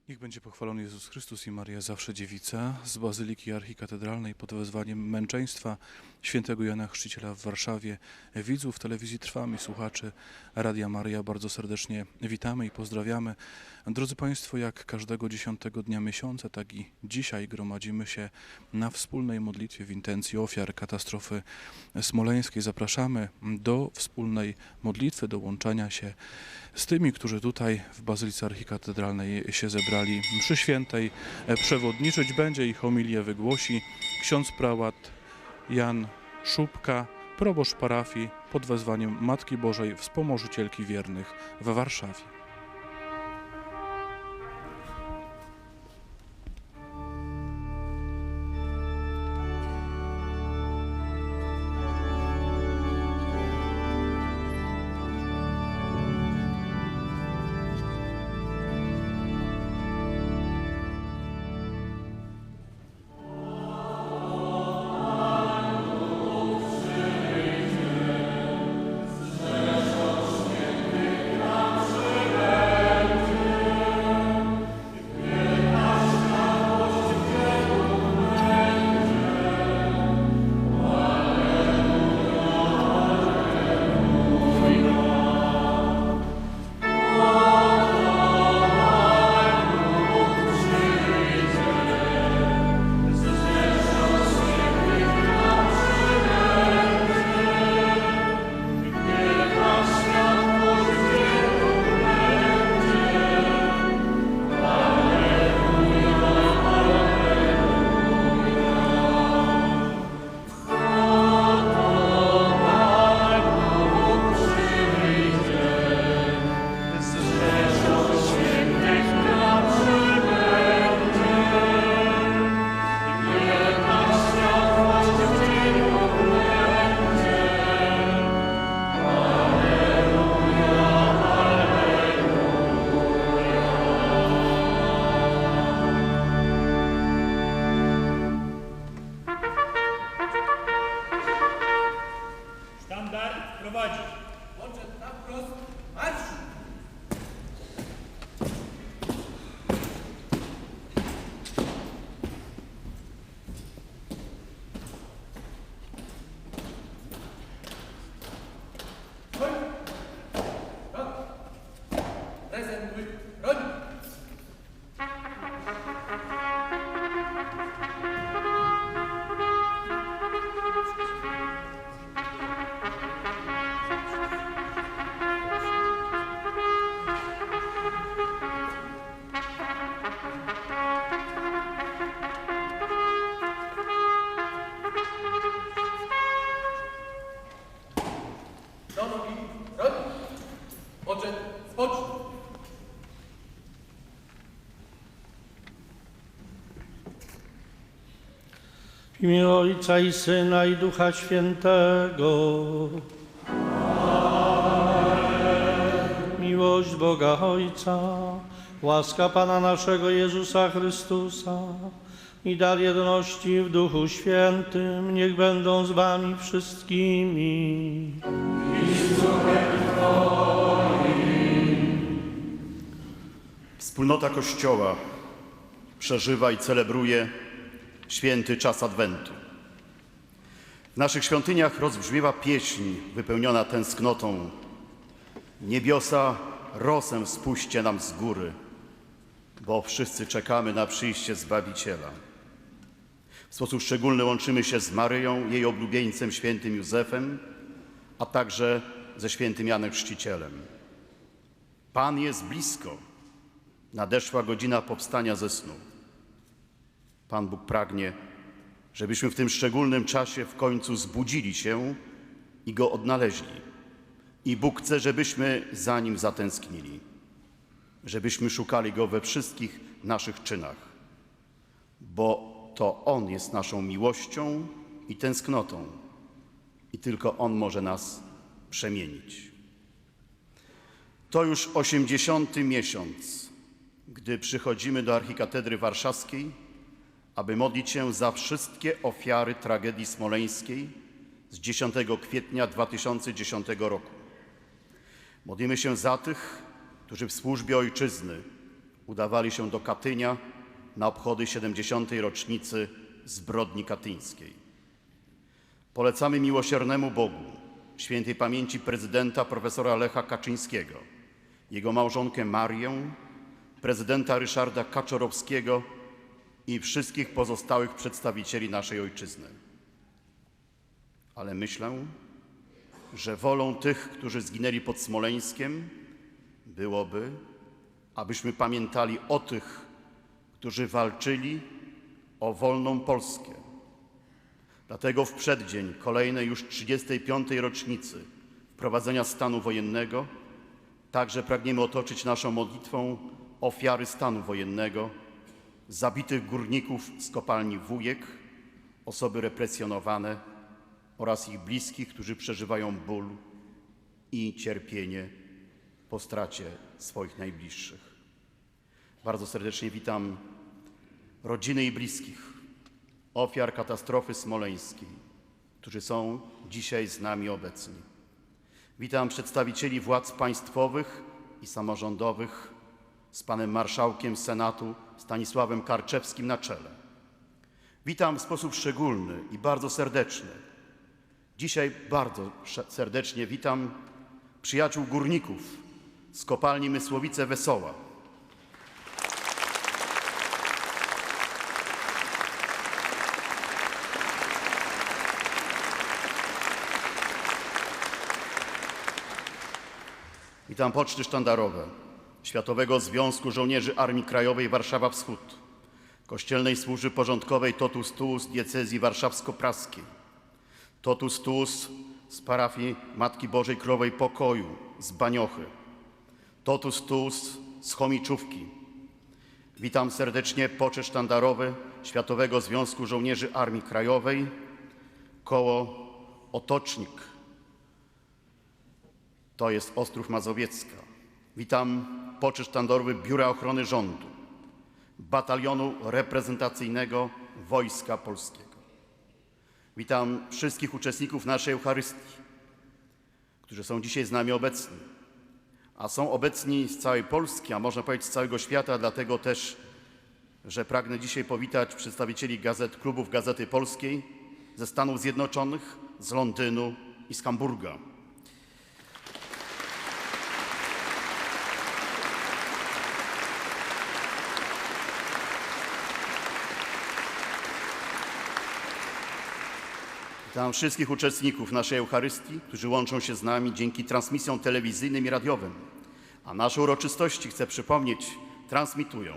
Niech będzie pochwalony Jezus Chrystus i Maria zawsze Dziewica z Bazyliki Archikatedralnej pod wezwaniem męczeństwa świętego Jana Chrzciciela w Warszawie. Widzów telewizji Trwam i słuchaczy Radia Maria bardzo serdecznie witamy i pozdrawiamy. Drodzy Państwo, jak każdego 10 dnia miesiąca, tak i dzisiaj gromadzimy się na wspólnej modlitwie w intencji ofiar katastrofy smoleńskiej. Zapraszamy do wspólnej modlitwy, do łączenia się z tymi, którzy tutaj w Bazylice Archikatedralnej się zebrali. Mszy świętej przewodniczyć będzie i homilię wygłosi ksiądz prałat Jan Szubka, proboszcz parafii pod wezwaniem Matki Bożej Wspomożycielki Wiernych w Warszawie. W imię Ojca i Syna i Ducha Świętego. Miłość Boga Ojca, łaska Pana naszego Jezusa Chrystusa i dar jedności w Duchu Świętym niech będą z wami wszystkimi. Wspólnota Kościoła przeżywa i celebruje święty czas Adwentu. W naszych świątyniach rozbrzmiewa pieśń wypełniona tęsknotą. Niebiosa rosę spuśćcie nam z góry, bo wszyscy czekamy na przyjście Zbawiciela. W sposób szczególny łączymy się z Maryją, jej oblubieńcem świętym Józefem, a także ze świętym Janem Chrzcicielem. Pan jest blisko. Nadeszła godzina powstania ze snu. Pan Bóg pragnie, żebyśmy w tym szczególnym czasie w końcu zbudzili się i Go odnaleźli. I Bóg chce, żebyśmy za Nim zatęsknili, żebyśmy szukali Go we wszystkich naszych czynach, bo to On jest naszą miłością i tęsknotą i tylko On może nas przemienić. To już 80. miesiąc, gdy przychodzimy do Archikatedry Warszawskiej, aby modlić się za wszystkie ofiary tragedii smoleńskiej z 10 kwietnia 2010 roku. Modlimy się za tych, którzy w służbie Ojczyzny udawali się do Katynia na obchody 70. rocznicy zbrodni katyńskiej. Polecamy miłosiernemu Bogu, świętej pamięci prezydenta profesora Lecha Kaczyńskiego, jego małżonkę Marię, prezydenta Ryszarda Kaczorowskiego i wszystkich pozostałych przedstawicieli naszej ojczyzny. Ale myślę, że wolą tych, którzy zginęli pod Smoleńskiem, byłoby, abyśmy pamiętali o tych, którzy walczyli o wolną Polskę. Dlatego w przeddzień kolejnej już 35. rocznicy wprowadzenia stanu wojennego także pragniemy otoczyć naszą modlitwą ofiary stanu wojennego, zabitych górników z kopalni Wujek, osoby represjonowane oraz ich bliskich, którzy przeżywają ból i cierpienie po stracie swoich najbliższych. Bardzo serdecznie witam rodziny i bliskich ofiar katastrofy smoleńskiej, którzy są dzisiaj z nami obecni. Witam przedstawicieli władz państwowych i samorządowych z panem marszałkiem Senatu Stanisławem Karczewskim na czele. Witam w sposób szczególny i bardzo serdeczny. Dzisiaj bardzo serdecznie witam przyjaciół górników z kopalni Mysłowice-Wesoła. Witam poczty sztandarowe Światowego Związku Żołnierzy Armii Krajowej Warszawa Wschód, Kościelnej Służby Porządkowej Totus Tuus diecezji warszawsko-praskiej, Totus Tuus z parafii Matki Bożej Królowej Pokoju z Baniochy, Totus Tuus z Chomiczówki. Witam serdecznie poczet sztandarowy Światowego Związku Żołnierzy Armii Krajowej, koło Otocznik. To jest Ostrów Mazowiecka. Witam poczet sztandarowy Biura Ochrony Rządu, Batalionu Reprezentacyjnego Wojska Polskiego. Witam wszystkich uczestników naszej Eucharystii, którzy są dzisiaj z nami obecni, a są obecni z całej Polski, a można powiedzieć z całego świata, dlatego też, że pragnę dzisiaj powitać przedstawicieli klubów Gazety Polskiej ze Stanów Zjednoczonych, z Londynu i z Hamburga. Witam wszystkich uczestników naszej Eucharystii, którzy łączą się z nami dzięki transmisjom telewizyjnym i radiowym. A nasze uroczystości, chcę przypomnieć, transmitują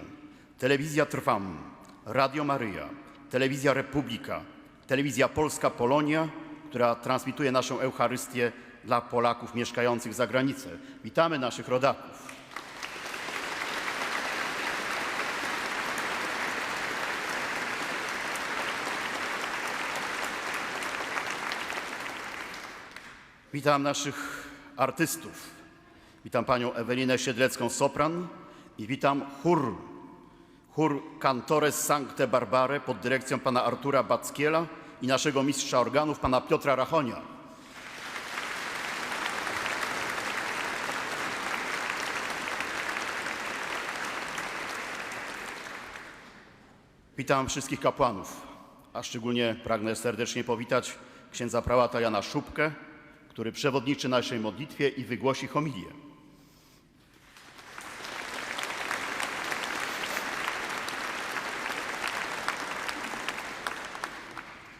Telewizja Trwam, Radio Maryja, Telewizja Republika, Telewizja Polska Polonia, która transmituje naszą Eucharystię dla Polaków mieszkających za granicą. Witamy naszych rodaków. Witam naszych artystów. Witam panią Ewelinę Siedlecką-Sopran i witam chór Cantores Sancte Barbare pod dyrekcją pana Artura Backiela i naszego mistrza organów, pana Piotra Rachonia. Witam wszystkich kapłanów, a szczególnie pragnę serdecznie powitać księdza prałata Jana Szubkę, który przewodniczy naszej modlitwie i wygłosi homilię.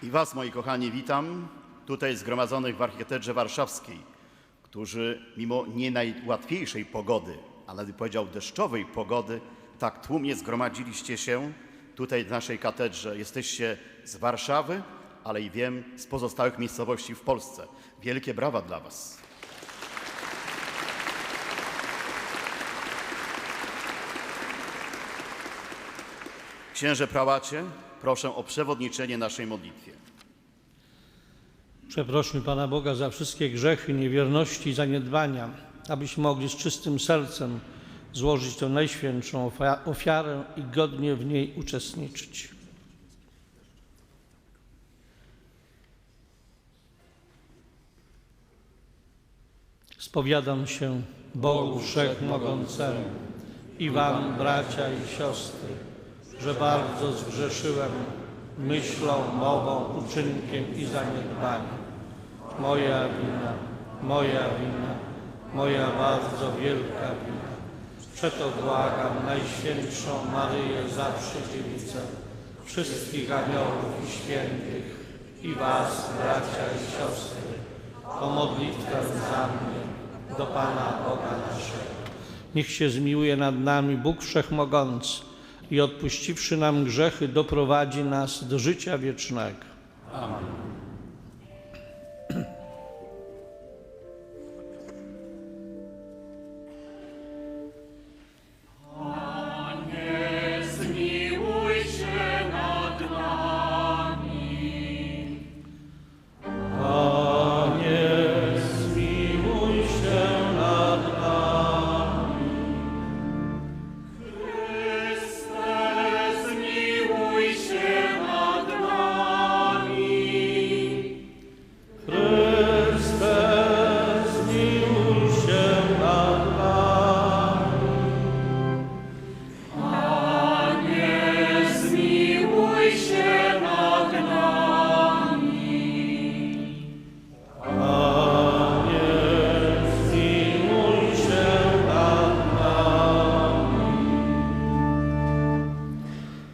I was, moi kochani, witam tutaj zgromadzonych w Archikatedrze Warszawskiej, którzy mimo nie najłatwiejszej pogody, a nawet powiedział deszczowej pogody, tak tłumnie zgromadziliście się tutaj w naszej katedrze. Jesteście z Warszawy, ale i wiem, z pozostałych miejscowości w Polsce. Wielkie brawa dla was. Księże prałacie, proszę o przewodniczenie naszej modlitwie. Przeprośmy Pana Boga za wszystkie grzechy, niewierności i zaniedbania, abyśmy mogli z czystym sercem złożyć tę najświętszą ofiarę i godnie w niej uczestniczyć. Spowiadam się Bogu Wszechmogącemu i wam, bracia i siostry, że bardzo zgrzeszyłem myślą, mową, uczynkiem i zaniedbaniem. Moja wina, moja bardzo wielka wina. Przeto błagam Najświętszą Maryję, zawsze Dziewicę, wszystkich aniołów i świętych i was, bracia i siostry, o modlitwę za mnie do Pana Boga naszego. Niech się zmiłuje nad nami Bóg Wszechmogący i odpuściwszy nam grzechy, doprowadzi nas do życia wiecznego. Amen.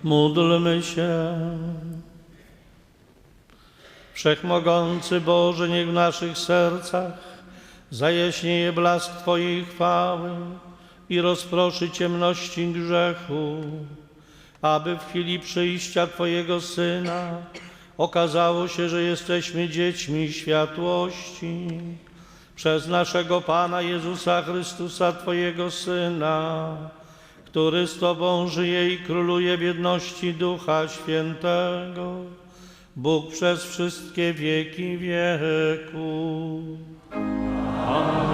Módlmy się. Wszechmogący Boże, niech w naszych sercach zajaśnieje blask Twojej chwały i rozproszy ciemności grzechu, aby w chwili przyjścia Twojego Syna okazało się, że jesteśmy dziećmi światłości. Przez naszego Pana Jezusa Chrystusa, Twojego Syna, który z Tobą żyje i króluje w jedności Ducha Świętego, Bóg przez wszystkie wieki wieków. Amen.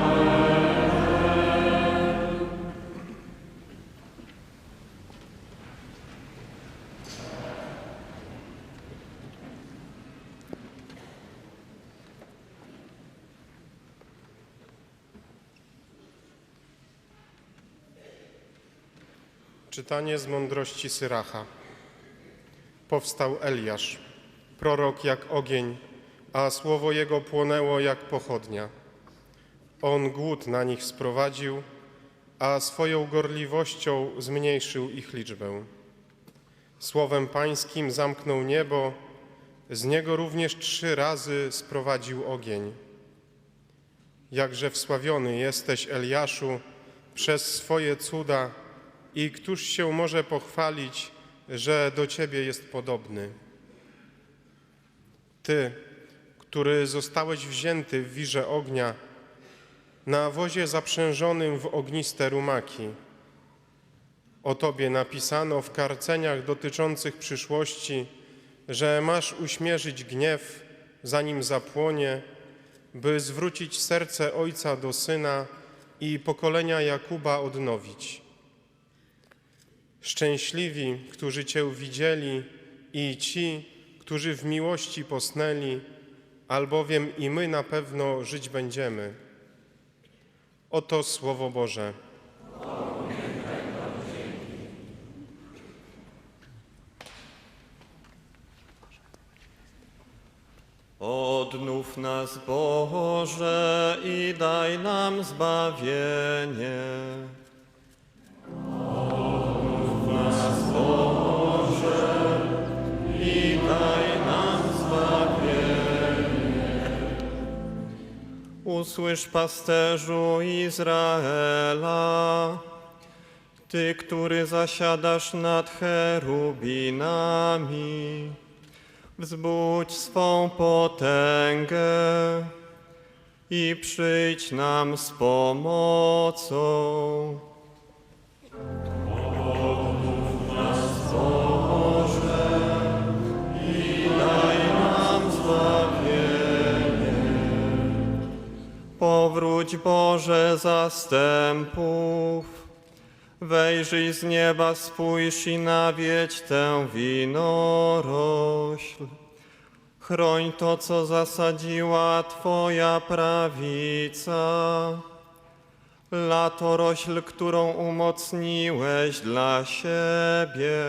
Czytanie z mądrości Syracha. Powstał Eliasz, prorok jak ogień, a słowo jego płonęło jak pochodnia. On głód na nich sprowadził, a swoją gorliwością zmniejszył ich liczbę. Słowem pańskim zamknął niebo, z niego również 3 razy sprowadził ogień. Jakże wsławiony jesteś, Eliaszu, przez swoje cuda, i któż się może pochwalić, że do Ciebie jest podobny? Ty, który zostałeś wzięty w wirze ognia, na wozie zaprzężonym w ogniste rumaki. O Tobie napisano w karceniach dotyczących przyszłości, że masz uśmierzyć gniew, zanim zapłonie, by zwrócić serce ojca do syna i pokolenia Jakuba odnowić. Szczęśliwi, którzy Cię widzieli, i ci, którzy w miłości posnęli, albowiem i my na pewno żyć będziemy. Oto Słowo Boże. Odnów nas, Boże, i daj nam zbawienie. Odnów nas, Boże, i daj nam zbawienie. Usłysz, pasterzu Izraela, Ty, który zasiadasz nad cherubinami. Wzbudź swą potęgę i przyjdź nam z pomocą. Odmów nas, Boże, i daj nam zbawienie. Powróć, Boże zastępów, wejrzyj z nieba, spójrz i nawiedź tę winorośl. Chroń to, co zasadziła Twoja prawica. latorośl, którą umocniłeś dla siebie.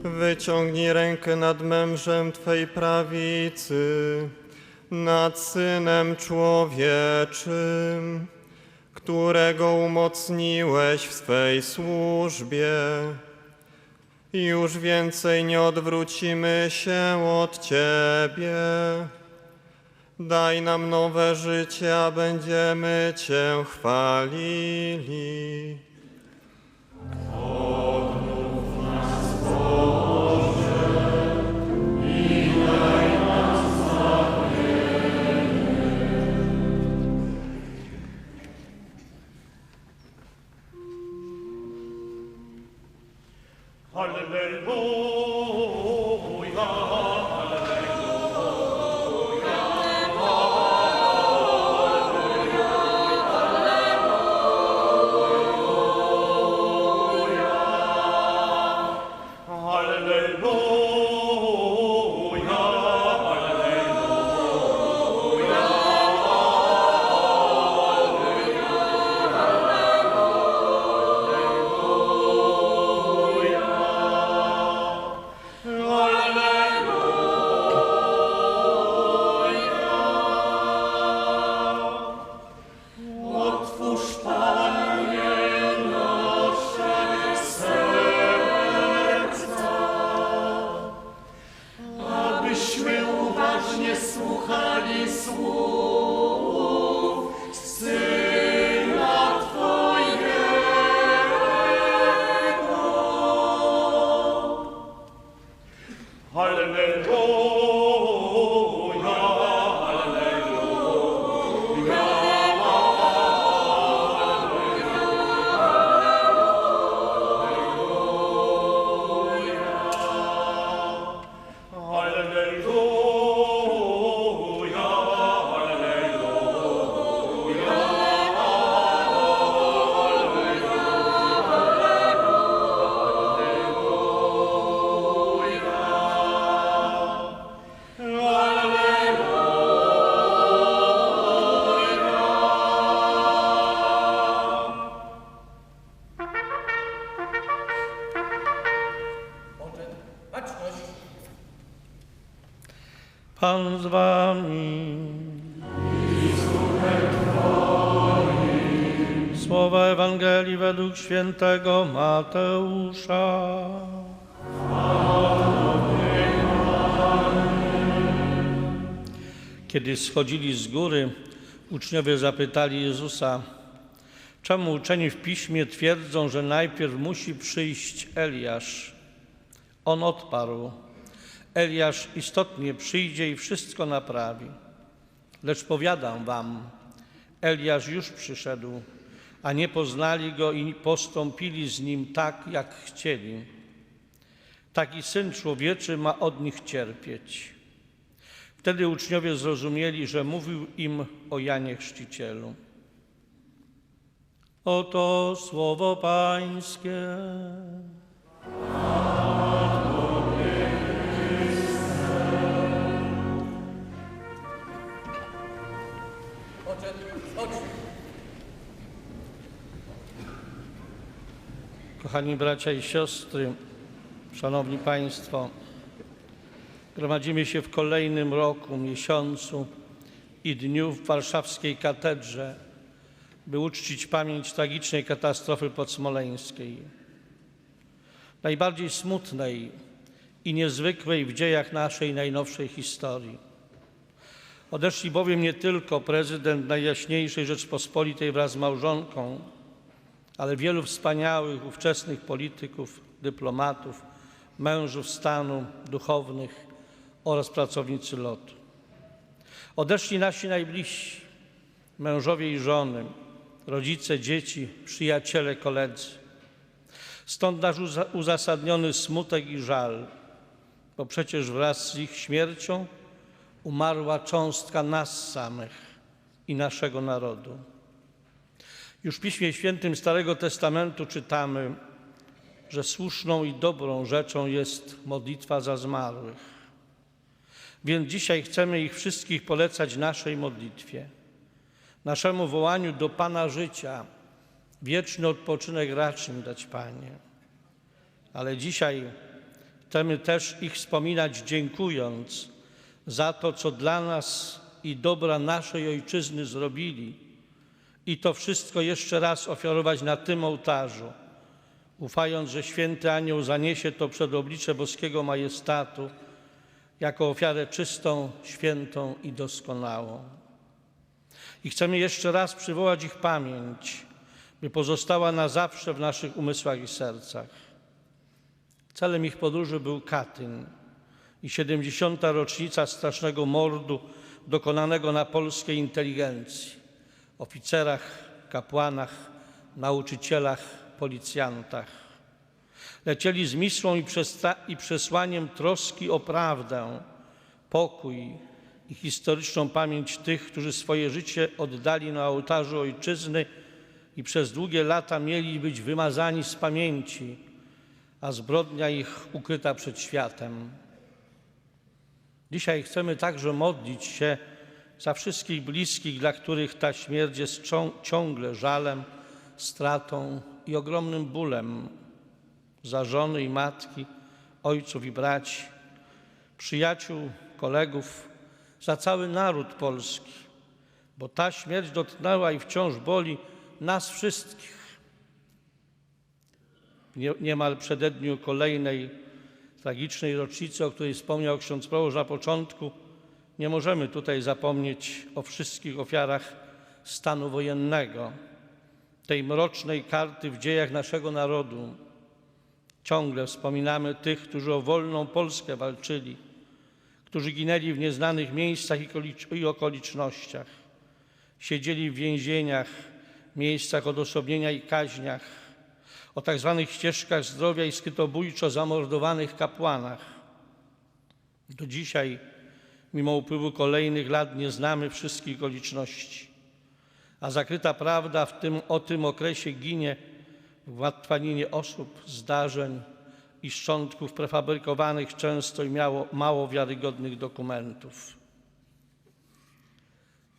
Wyciągnij rękę nad mężem Twej prawicy, nad Synem Człowieczym, którego umocniłeś w swej służbie. Już więcej nie odwrócimy się od Ciebie. Daj nam nowe życie, a będziemy Cię chwalili. Pan z wami. Słowa Ewangelii według świętego Mateusza. Kiedy schodzili z góry, uczniowie zapytali Jezusa, czemu uczeni w Piśmie twierdzą, że najpierw musi przyjść Eliasz? On odparł, Eliasz istotnie przyjdzie i wszystko naprawi. Lecz powiadam wam, Eliasz już przyszedł, a nie poznali go i postąpili z nim tak, jak chcieli. Taki Syn Człowieczy ma od nich cierpieć. Wtedy uczniowie zrozumieli, że mówił im o Janie Chrzcicielu. Oto słowo Pańskie. Kochani bracia i siostry, szanowni Państwo, gromadzimy się w kolejnym roku, miesiącu i dniu w warszawskiej katedrze, by uczcić pamięć tragicznej katastrofy podsmoleńskiej. Najbardziej smutnej i niezwykłej w dziejach naszej najnowszej historii. Odeszli bowiem nie tylko prezydent Najjaśniejszej Rzeczpospolitej wraz z małżonką, ale wielu wspaniałych ówczesnych polityków, dyplomatów, mężów stanu, duchownych oraz pracownicy lotu. Odeszli nasi najbliżsi, mężowie i żony, rodzice, dzieci, przyjaciele, koledzy. Stąd nasz uzasadniony smutek i żal, bo przecież wraz z ich śmiercią umarła cząstka nas samych i naszego narodu. Już w Piśmie Świętym Starego Testamentu czytamy: że słuszną i dobrą rzeczą jest modlitwa za zmarłych. Więc dzisiaj chcemy ich wszystkich polecać naszej modlitwie, naszemu wołaniu do Pana życia. Wieczny odpoczynek racz im dać, Panie. Ale dzisiaj chcemy też ich wspominać, dziękując za to, co dla nas i dobra naszej Ojczyzny zrobili. I to wszystko jeszcze raz ofiarować na tym ołtarzu, ufając, że święty anioł zaniesie to przed oblicze boskiego majestatu jako ofiarę czystą, świętą i doskonałą. I chcemy jeszcze raz przywołać ich pamięć, by pozostała na zawsze w naszych umysłach i sercach. Celem ich podróży był Katyń i 70. rocznica strasznego mordu dokonanego na polskiej inteligencji, oficerach, kapłanach, nauczycielach, policjantach. Lecieli z misją i przesłaniem troski o prawdę, pokój i historyczną pamięć tych, którzy swoje życie oddali na ołtarzu Ojczyzny i przez długie lata mieli być wymazani z pamięci, a zbrodnia ich ukryta przed światem. Dzisiaj chcemy także modlić się za wszystkich bliskich, dla których ta śmierć jest ciągle żalem, stratą i ogromnym bólem. Za żony i matki, ojców i braci, przyjaciół, kolegów, za cały naród polski, bo ta śmierć dotknęła i wciąż boli nas wszystkich. W niemal przededniu kolejnej tragicznej rocznicy, o której wspomniał ksiądz proboszcz na początku, nie możemy tutaj zapomnieć o wszystkich ofiarach stanu wojennego, tej mrocznej karty w dziejach naszego narodu. Ciągle wspominamy tych, którzy o wolną Polskę walczyli, którzy ginęli w nieznanych miejscach i okolicznościach, siedzieli w więzieniach, miejscach odosobnienia i kaźniach, o tak zwanych ścieżkach zdrowia i skrytobójczo zamordowanych kapłanach. Do dzisiaj, mimo upływu kolejnych lat, nie znamy wszystkich okoliczności, a zakryta prawda o tym okresie ginie w łatwaninie osób, zdarzeń i szczątków prefabrykowanych często i mało wiarygodnych dokumentów.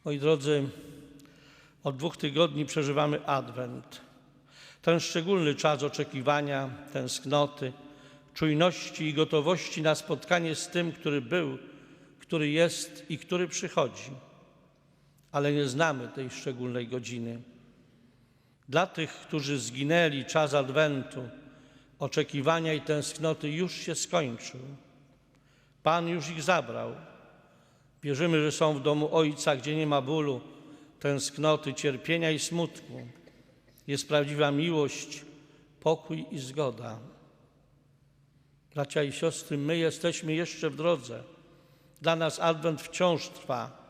Moi drodzy, od 2 tygodni przeżywamy Adwent. Ten szczególny czas oczekiwania, tęsknoty, czujności i gotowości na spotkanie z tym, który był, który jest i który przychodzi. Ale nie znamy tej szczególnej godziny. Dla tych, którzy zginęli, czas Adwentu, oczekiwania i tęsknoty już się skończył. Pan już ich zabrał. Wierzymy, że są w domu Ojca, gdzie nie ma bólu, tęsknoty, cierpienia i smutku. Jest prawdziwa miłość, pokój i zgoda. Bracia i siostry, my jesteśmy jeszcze w drodze. Dla nas Adwent wciąż trwa.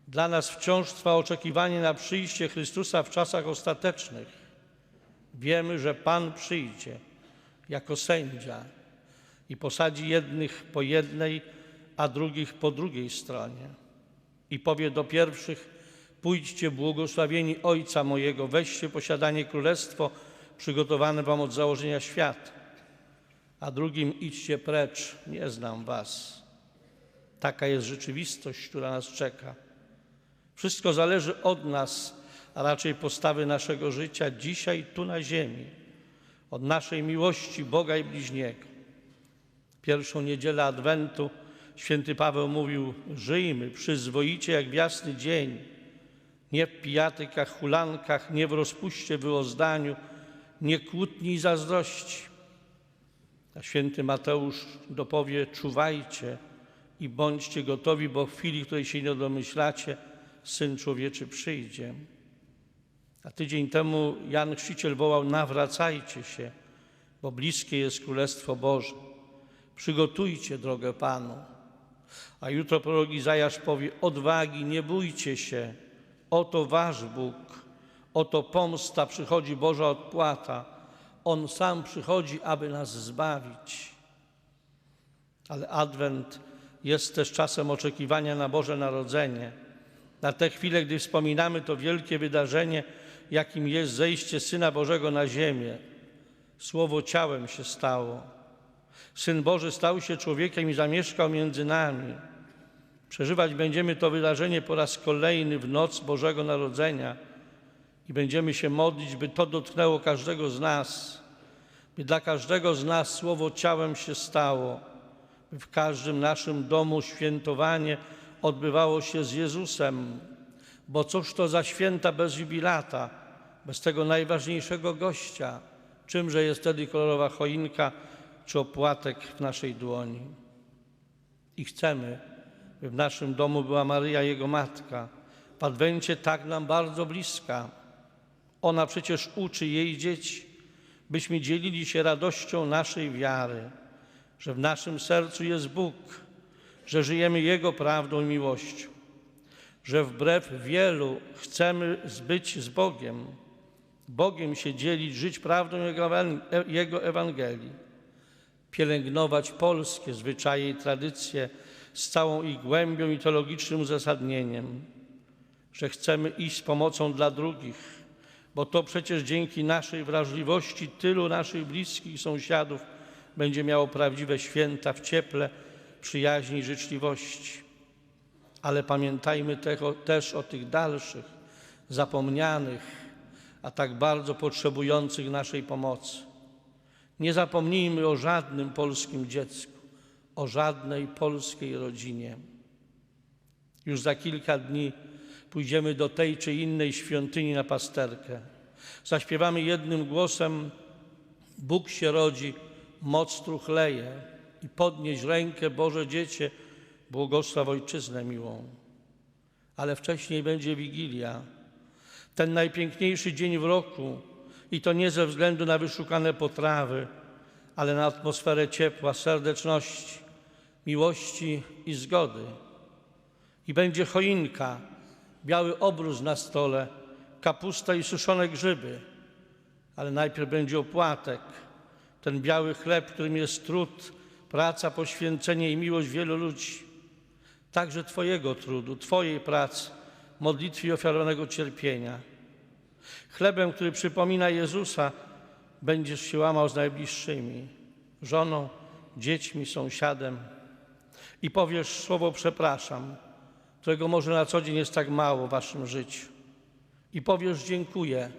Dla nas wciąż trwa oczekiwanie na przyjście Chrystusa w czasach ostatecznych. Wiemy, że Pan przyjdzie jako sędzia i posadzi jednych po jednej, a drugich po drugiej stronie. I powie do pierwszych: pójdźcie błogosławieni Ojca mojego, weźcie posiadanie królestwo przygotowane wam od założenia świata. A drugim: idźcie precz, nie znam was. Taka jest rzeczywistość, która nas czeka. Wszystko zależy od nas, a raczej postawy naszego życia dzisiaj tu na ziemi, od naszej miłości Boga i bliźniego. Pierwszą niedzielę Adwentu święty Paweł mówił: żyjmy przyzwoicie jak w jasny dzień, nie w pijatykach, hulankach, nie w rozpuście, wyozdaniu, nie kłótni i zazdrości. A święty Mateusz dopowie: czuwajcie i bądźcie gotowi, bo w chwili, której się nie domyślacie, Syn Człowieczy przyjdzie. A tydzień temu Jan Chrzciciel wołał: nawracajcie się, bo bliskie jest Królestwo Boże. Przygotujcie drogę Panu. A jutro prorok Izajasz powie: odwagi, nie bójcie się, oto wasz Bóg, oto pomsta, przychodzi Boża odpłata. On sam przychodzi, aby nas zbawić. Ale Adwent jest też czasem oczekiwania na Boże Narodzenie, na te chwile, gdy wspominamy to wielkie wydarzenie, jakim jest zejście Syna Bożego na ziemię. Słowo ciałem się stało. Syn Boży stał się człowiekiem i zamieszkał między nami. Przeżywać będziemy to wydarzenie po raz kolejny w noc Bożego Narodzenia i będziemy się modlić, by to dotknęło każdego z nas, by dla każdego z nas Słowo ciałem się stało, by w każdym naszym domu świętowanie odbywało się z Jezusem, bo cóż to za święta bez jubilata, bez tego najważniejszego gościa, czymże jest wtedy kolorowa choinka czy opłatek w naszej dłoni. I chcemy, by w naszym domu była Maryja, Jego Matka, w Adwencie tak nam bardzo bliska. Ona przecież uczy jej dzieci, byśmy dzielili się radością naszej wiary, że w naszym sercu jest Bóg, że żyjemy Jego prawdą i miłością, że wbrew wielu chcemy być z Bogiem, Bogiem się dzielić, żyć prawdą Jego Ewangelii, pielęgnować polskie zwyczaje i tradycje z całą ich głębią i teologicznym uzasadnieniem, że chcemy iść z pomocą dla drugich, bo to przecież dzięki naszej wrażliwości tylu naszych bliskich sąsiadów będzie miało prawdziwe święta w cieple, przyjaźni i życzliwości. Ale pamiętajmy też o tych dalszych, zapomnianych, a tak bardzo potrzebujących naszej pomocy. Nie zapomnijmy o żadnym polskim dziecku, o żadnej polskiej rodzinie. Już za kilka dni pójdziemy do tej czy innej świątyni na pasterkę. Zaśpiewamy jednym głosem: Bóg się rodzi, moc truchleje i podnieś rękę, Boże Dziecię, błogosław Ojczyznę miłą. Ale wcześniej będzie Wigilia, ten najpiękniejszy dzień w roku i to nie ze względu na wyszukane potrawy, ale na atmosferę ciepła, serdeczności, miłości i zgody. I będzie choinka, biały obrus na stole, kapusta i suszone grzyby, ale najpierw będzie opłatek, ten biały chleb, którym jest trud, praca, poświęcenie i miłość wielu ludzi. Także Twojego trudu, Twojej pracy, modlitwy i ofiarowanego cierpienia. Chlebem, który przypomina Jezusa, będziesz się łamał z najbliższymi, żoną, dziećmi, sąsiadem i powiesz słowo przepraszam, którego może na co dzień jest tak mało w waszym życiu. I powiesz dziękuję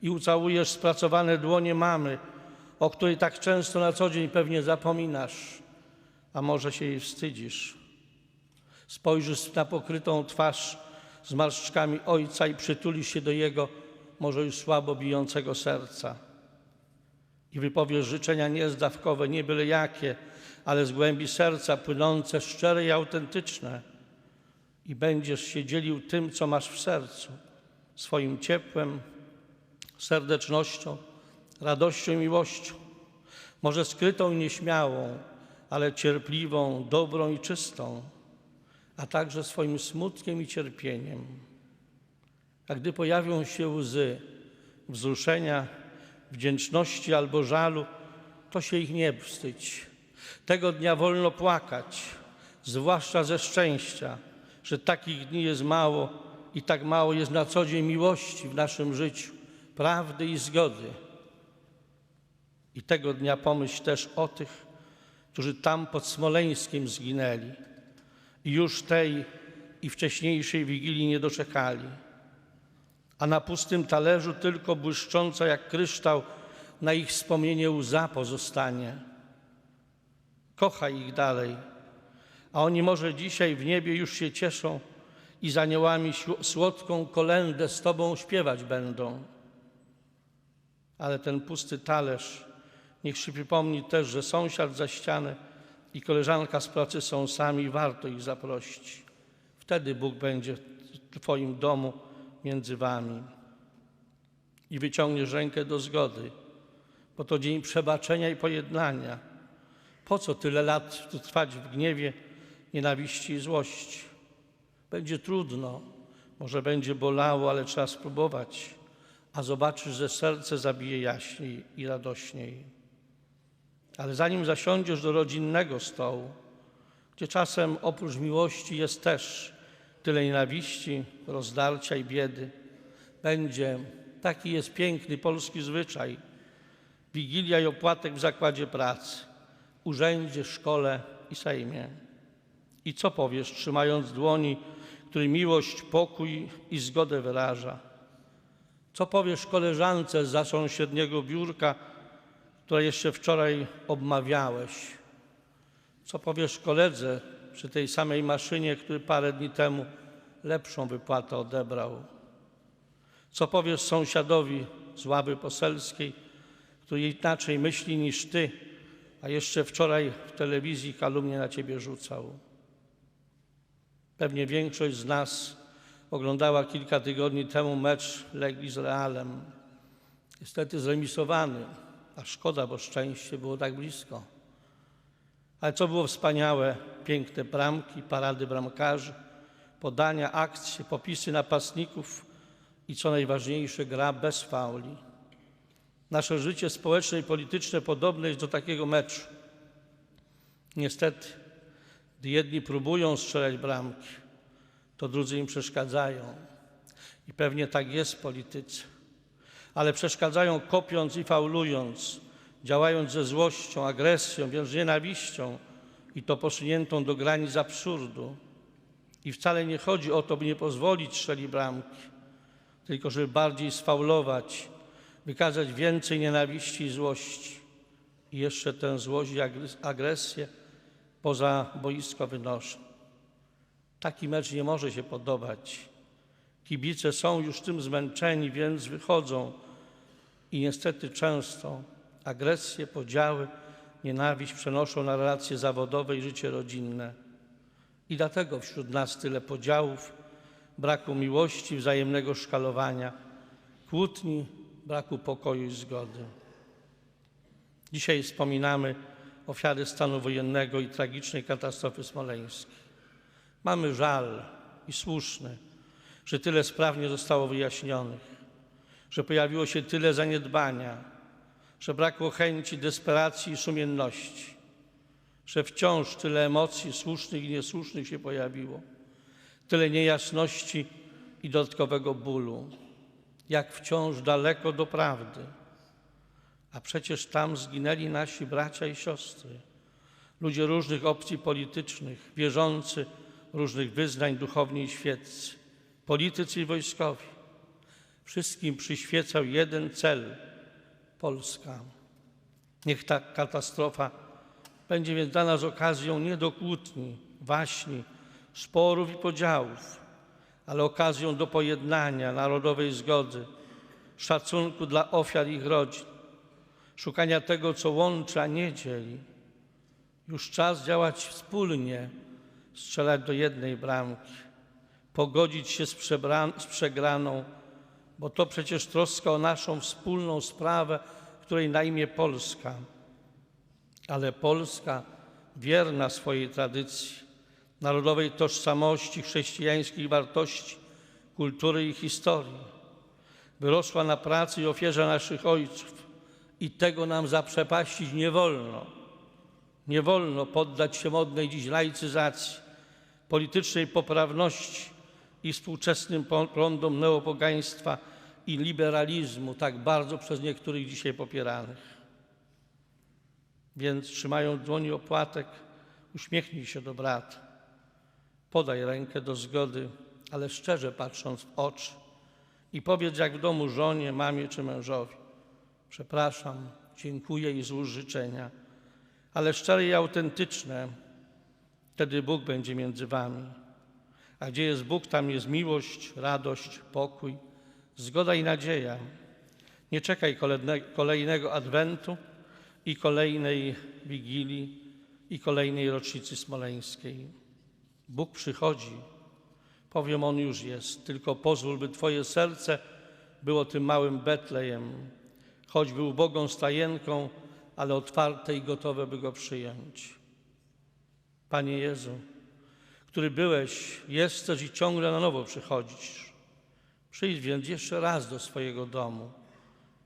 i ucałujesz spracowane dłonie mamy, o której tak często na co dzień pewnie zapominasz, a może się jej wstydzisz. Spojrzysz na pokrytą twarz z marszczkami Ojca i przytulisz się do Jego może już słabo bijącego serca. I wypowiesz życzenia niezdawkowe, nie byle jakie, ale z głębi serca płynące, szczere i autentyczne. I będziesz się dzielił tym, co masz w sercu, swoim ciepłem, serdecznością, radością i miłością. Może skrytą i nieśmiałą, ale cierpliwą, dobrą i czystą, a także swoim smutkiem i cierpieniem. A gdy pojawią się łzy wzruszenia, wdzięczności albo żalu, to się ich nie wstydź. Tego dnia wolno płakać, zwłaszcza ze szczęścia, że takich dni jest mało i tak mało jest na co dzień miłości w naszym życiu, prawdy i zgody. I tego dnia pomyśl też o tych, którzy tam pod Smoleńskiem zginęli i już tej i wcześniejszej Wigilii nie doczekali. A na pustym talerzu tylko błyszcząca jak kryształ na ich wspomnienie łza pozostanie. Kochaj ich dalej, a oni może dzisiaj w niebie już się cieszą i z aniołami słodką kolędę z Tobą śpiewać będą. Ale ten pusty talerz niech się przypomni też, że sąsiad za ściany i koleżanka z pracy są sami, warto ich zaprosić. Wtedy Bóg będzie w Twoim domu między wami i wyciągniesz rękę do zgody, bo to dzień przebaczenia i pojednania. Po co tyle lat trwać w gniewie, nienawiści i złości? Będzie trudno, może będzie bolało, ale trzeba spróbować, a zobaczysz, że serce zabije jaśniej i radośniej. Ale zanim zasiądziesz do rodzinnego stołu, gdzie czasem oprócz miłości jest też tyle nienawiści, rozdarcia i biedy, będzie, taki jest piękny polski zwyczaj, Wigilia i opłatek w zakładzie pracy, urzędzie, szkole i Sejmie. I co powiesz, trzymając dłoni, który miłość, pokój i zgodę wyraża? Co powiesz koleżance zza sąsiedniego biurka, które jeszcze wczoraj obmawiałeś? Co powiesz koledze przy tej samej maszynie, który parę dni temu lepszą wypłatę odebrał? Co powiesz sąsiadowi z ławy poselskiej, który inaczej myśli niż ty, a jeszcze wczoraj w telewizji kalumnię na ciebie rzucał? Pewnie większość z nas oglądała kilka tygodni temu mecz Legii z Realem. Niestety zremisowany, a szkoda, bo szczęście było tak blisko. Ale co było wspaniałe, piękne bramki, parady bramkarzy, podania, akcje, popisy napastników i co najważniejsze, gra bez fauli. Nasze życie społeczne i polityczne podobne jest do takiego meczu. Niestety, gdy jedni próbują strzelać bramki, to drudzy im przeszkadzają. I pewnie tak jest w polityce. Ale przeszkadzają kopiąc i faulując, działając ze złością, agresją, wręcz nienawiścią i to posuniętą do granic absurdu. I wcale nie chodzi o to, by nie pozwolić strzelić bramki, tylko żeby bardziej sfaulować, wykazać więcej nienawiści i złości. I jeszcze tę złość i agresję poza boisko wynoszą. Taki mecz nie może się podobać. Kibice są już tym zmęczeni, więc wychodzą i niestety często agresję, podziały, nienawiść przenoszą na relacje zawodowe i życie rodzinne. I dlatego wśród nas tyle podziałów, braku miłości, wzajemnego szkalowania, kłótni, braku pokoju i zgody. Dzisiaj wspominamy ofiary stanu wojennego i tragicznej katastrofy smoleńskiej. Mamy żal i słuszny, że tyle spraw nie zostało wyjaśnionych, że pojawiło się tyle zaniedbania, że brakło chęci, desperacji i sumienności, że wciąż tyle emocji słusznych i niesłusznych się pojawiło, tyle niejasności i dodatkowego bólu, jak wciąż daleko do prawdy. A przecież tam zginęli nasi bracia i siostry, ludzie różnych opcji politycznych, wierzący, różnych wyznań, duchowni i świeccy, politycy i wojskowi. Wszystkim przyświecał jeden cel – Polska. Niech ta katastrofa będzie więc dla nas okazją nie do kłótni, waśni, sporów i podziałów, ale okazją do pojednania, narodowej zgody, szacunku dla ofiar i ich rodzin, szukania tego, co łączy, a nie dzieli. Już czas działać wspólnie, strzelać do jednej bramki, pogodzić się z przegraną, bo to przecież troska o naszą wspólną sprawę, której na imię Polska. Ale Polska, wierna swojej tradycji, narodowej tożsamości, chrześcijańskich wartości, kultury i historii, wyrosła na pracy i ofierze naszych ojców i tego nam zaprzepaścić nie wolno. Nie wolno poddać się modnej dziś laicyzacji, politycznej poprawności i współczesnym prądom neopogaństwa i liberalizmu, tak bardzo przez niektórych dzisiaj popieranych. Więc trzymając w dłoni opłatek, uśmiechnij się do brata, podaj rękę do zgody, ale szczerze patrząc w oczy i powiedz jak w domu żonie, mamie czy mężowi: przepraszam, dziękuję i złóż życzenia, ale szczere i autentyczne, wtedy Bóg będzie między wami. A gdzie jest Bóg, tam jest miłość, radość, pokój, zgoda i nadzieja. Nie czekaj kolejnego adwentu i kolejnej Wigilii i kolejnej rocznicy smoleńskiej. Bóg przychodzi, powiem, On już jest, tylko pozwól, by Twoje serce było tym małym Betlejem, choćby ubogą stajenką, ale otwarte i gotowe, by Go przyjąć. Panie Jezu, który byłeś, jesteś i ciągle na nowo przychodzisz. Przyjdź więc jeszcze raz do swojego domu,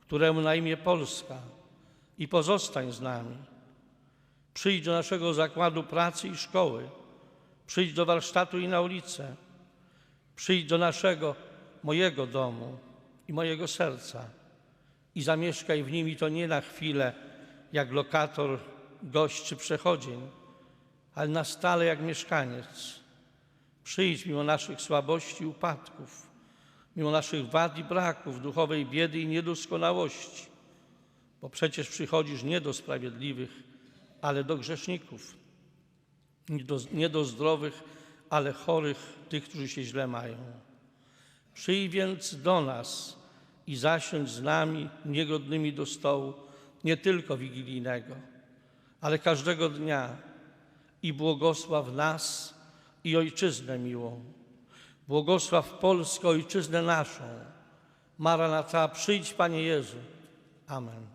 któremu na imię Polska, i pozostań z nami. Przyjdź do naszego zakładu pracy i szkoły. Przyjdź do warsztatu i na ulicę. Przyjdź do mojego domu i mojego serca i zamieszkaj w nim i to nie na chwilę, jak lokator, gość czy przechodzień, ale na stale jak mieszkaniec. Przyjdź mimo naszych słabości i upadków, mimo naszych wad i braków, duchowej biedy i niedoskonałości, bo przecież przychodzisz nie do sprawiedliwych, ale do grzeszników, nie do zdrowych, ale chorych, tych, którzy się źle mają. Przyjdź więc do nas i zasiądź z nami niegodnymi do stołu, nie tylko wigilijnego, ale każdego dnia i błogosław nas i Ojczyznę miłą. Błogosław Polskę, Ojczyznę naszą. Maranata, przyjdź, Panie Jezu. Amen.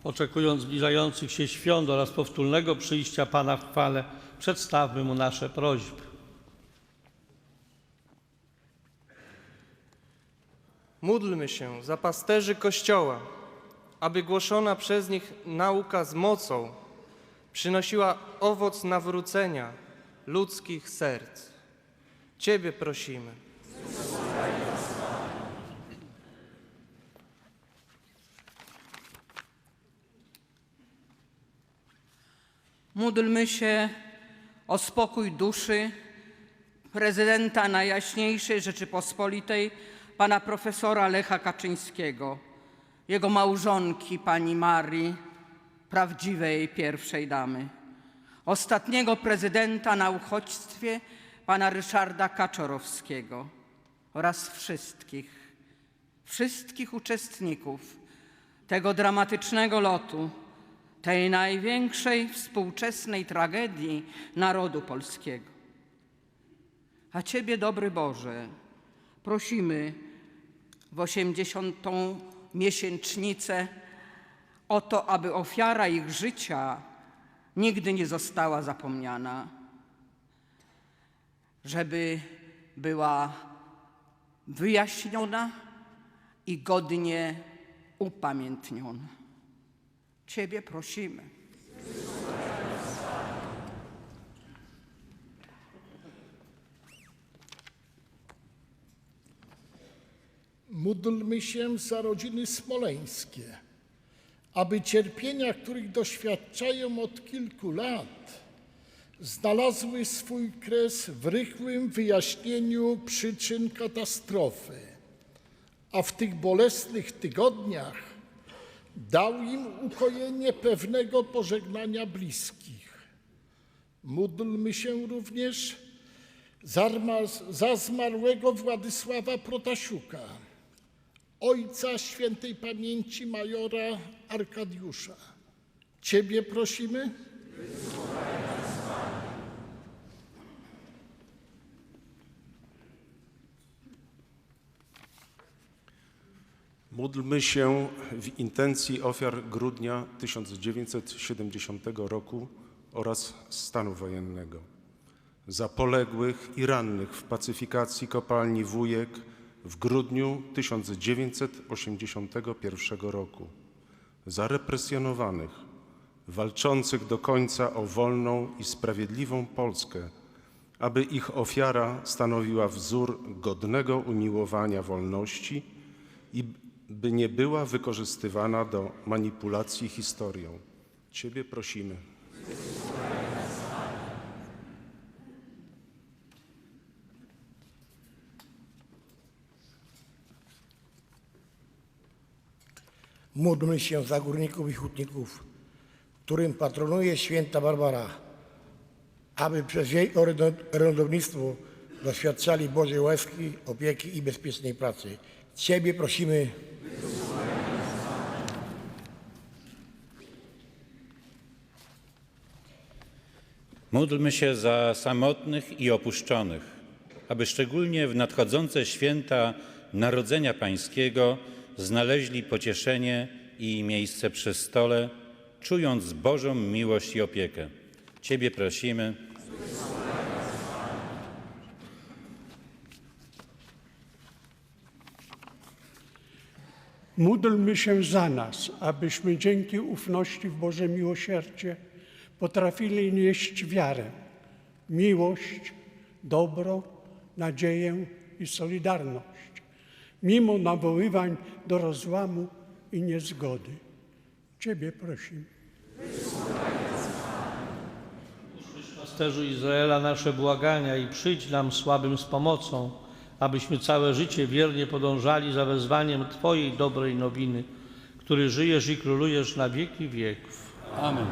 Oczekując zbliżających się świąt oraz powtórnego przyjścia Pana w chwale, przedstawmy Mu nasze prośby. Módlmy się za pasterzy Kościoła, aby głoszona przez nich nauka z mocą przynosiła owoc nawrócenia ludzkich serc. Ciebie prosimy. Módlmy się o spokój duszy prezydenta Najjaśniejszej Rzeczypospolitej, pana profesora Lecha Kaczyńskiego, jego małżonki pani Marii, prawdziwej pierwszej damy, ostatniego prezydenta na uchodźstwie, pana Ryszarda Kaczorowskiego oraz wszystkich uczestników tego dramatycznego lotu, tej największej współczesnej tragedii narodu polskiego. A Ciebie, dobry Boże, prosimy w 80. miesięcznicę o to, aby ofiara ich życia nigdy nie została zapomniana, żeby była wyjaśniona i godnie upamiętniona. Ciebie prosimy. Módlmy się za rodziny smoleńskie, aby cierpienia, których doświadczają od kilku lat, znalazły swój kres w rychłym wyjaśnieniu przyczyn katastrofy, a w tych bolesnych tygodniach dał im ukojenie pewnego pożegnania bliskich. Módlmy się również za zmarłego Władysława Protasiuka, ojca świętej pamięci majora Arkadiusza. Ciebie prosimy. Módlmy się w intencji ofiar grudnia 1970 roku oraz stanu wojennego, za poległych i rannych w pacyfikacji kopalni Wujek w grudniu 1981 roku, za represjonowanych, walczących do końca o wolną i sprawiedliwą Polskę, aby ich ofiara stanowiła wzór godnego umiłowania wolności i by nie była wykorzystywana do manipulacji historią. Ciebie prosimy. Módlmy się za górników i hutników, którym patronuje święta Barbara, aby przez jej orędownictwo doświadczali Bożej łaski, opieki i bezpiecznej pracy. Ciebie prosimy. Módlmy się za samotnych i opuszczonych, aby szczególnie w nadchodzące święta Narodzenia Pańskiego znaleźli pocieszenie i miejsce przy stole, czując Bożą miłość i opiekę. Ciebie prosimy. Módlmy się za nas, abyśmy dzięki ufności w Boże miłosierdzie potrafili nieść wiarę, miłość, dobro, nadzieję i solidarność, mimo nawoływań do rozłamu i niezgody. Ciebie prosimy. Usłysz, pasterzu Izraela, nasze błagania i przyjdź nam słabym z pomocą, abyśmy całe życie wiernie podążali za wezwaniem Twojej dobrej nowiny, który żyjesz i królujesz na wieki wieków. Amen.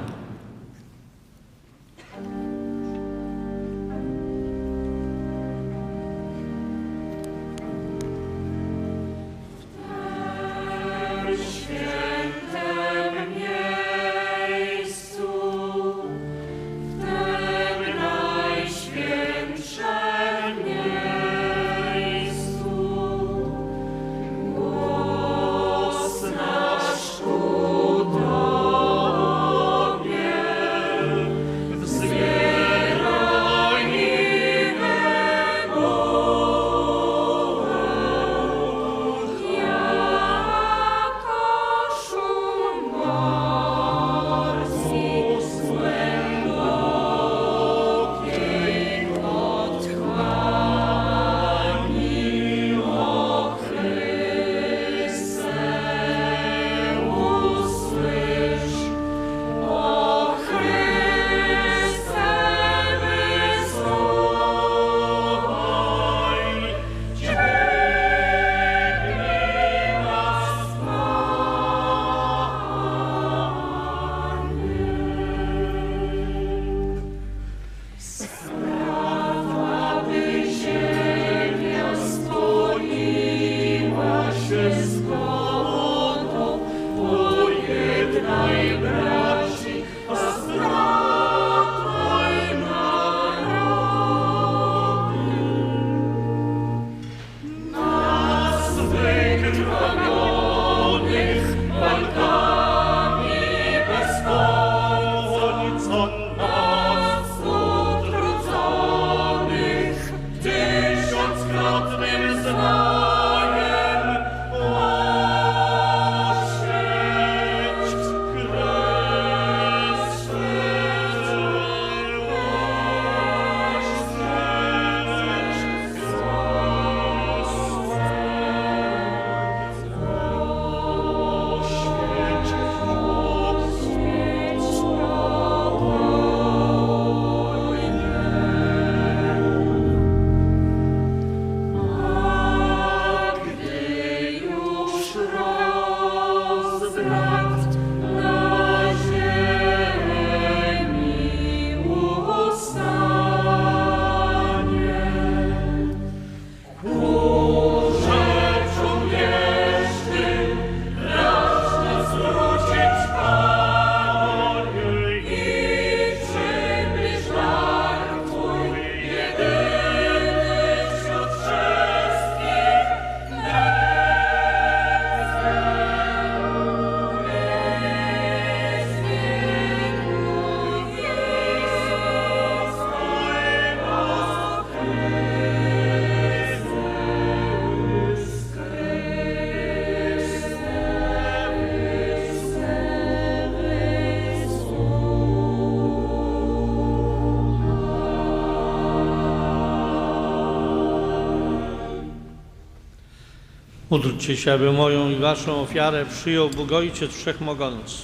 Módlcie się, aby moją i waszą ofiarę przyjął Bóg Ojciec Wszechmogący.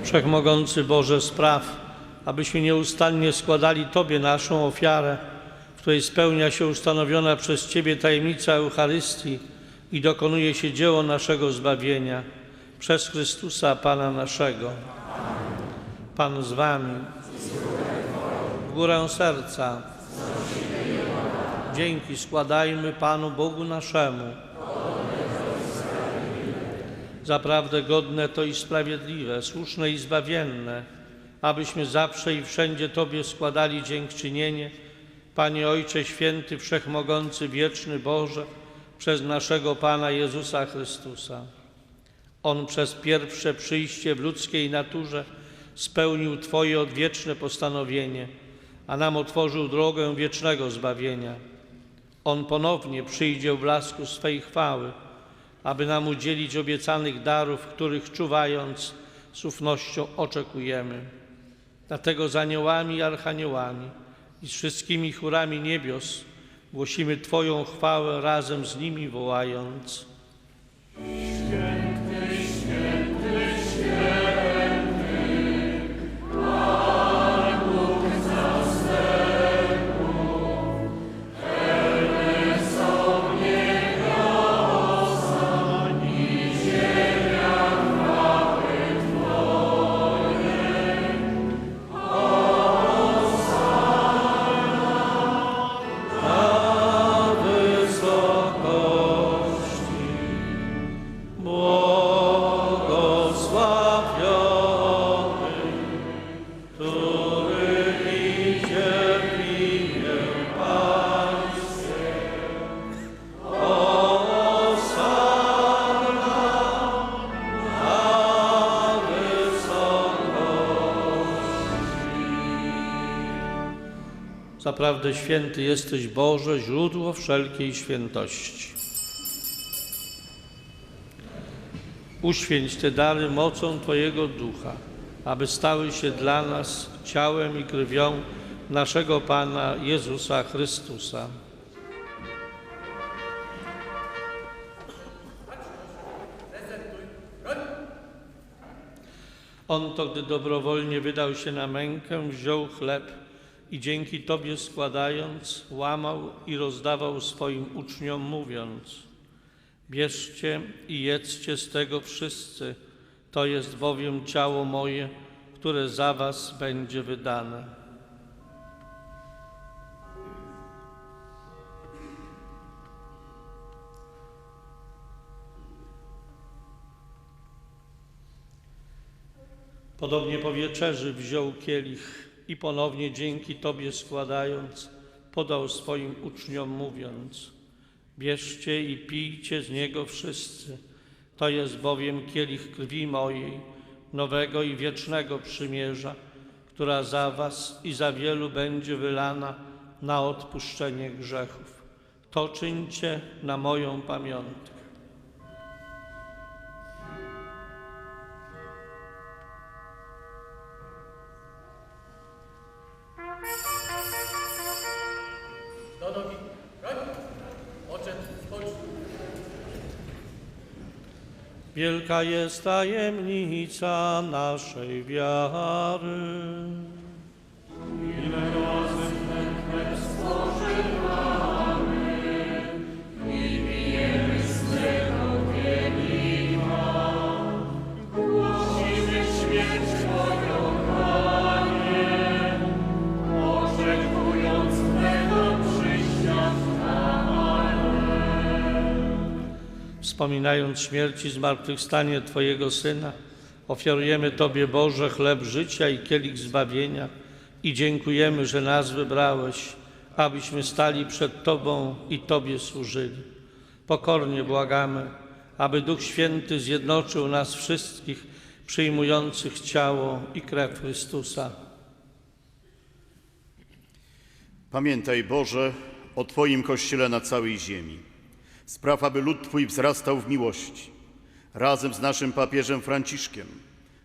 Wszechmogący Boże, spraw, abyśmy nieustannie składali Tobie naszą ofiarę, w której spełnia się ustanowiona przez Ciebie tajemnica Eucharystii i dokonuje się dzieło naszego zbawienia. Przez Chrystusa Pana naszego. Pan z wami. W górę serca. Dzięki składajmy Panu Bogu naszemu. Zaprawdę godne to i sprawiedliwe, słuszne i zbawienne, abyśmy zawsze i wszędzie Tobie składali dziękczynienie, Panie Ojcze Święty, Wszechmogący, Wieczny Boże, przez naszego Pana Jezusa Chrystusa. On przez pierwsze przyjście w ludzkiej naturze spełnił Twoje odwieczne postanowienie, a nam otworzył drogę wiecznego zbawienia. On ponownie przyjdzie w blasku swej chwały, aby nam udzielić obiecanych darów, których czuwając z ufnością oczekujemy. Dlatego z aniołami i archaniołami i z wszystkimi chórami niebios głosimy Twoją chwałę razem z nimi wołając: Zaprawdę święty jesteś, Boże, źródło wszelkiej świętości. Uświęć te dary mocą Twojego Ducha, aby stały się dla nas ciałem i krwią naszego Pana Jezusa Chrystusa. On to, gdy dobrowolnie wydał się na mękę, wziął chleb i dzięki Tobie składając, łamał i rozdawał swoim uczniom, mówiąc: bierzcie i jedzcie z tego wszyscy, to jest bowiem ciało moje, które za was będzie wydane. Podobnie po wieczerzy wziął kielich i ponownie dzięki Tobie składając, podał swoim uczniom, mówiąc: bierzcie i pijcie z niego wszyscy, to jest bowiem kielich krwi mojej, nowego i wiecznego przymierza, która za was i za wielu będzie wylana na odpuszczenie grzechów. To czyńcie na moją pamiątkę. Wielka jest tajemnica naszej wiary. Ile razy ten chleb spożywamy i pijemy z tego kielicha, głosimy śmierć Twoją, Panie, oczekując Twego przyjścia w Wspominając śmierć i zmartwychwstanie Twojego Syna, ofiarujemy Tobie, Boże, chleb życia i kielich zbawienia i dziękujemy, że nas wybrałeś, abyśmy stali przed Tobą i Tobie służyli. Pokornie błagamy, aby Duch Święty zjednoczył nas wszystkich, przyjmujących ciało i krew Chrystusa. Pamiętaj, Boże, o Twoim Kościele na całej ziemi. Spraw, aby lud Twój wzrastał w miłości, razem z naszym papieżem Franciszkiem,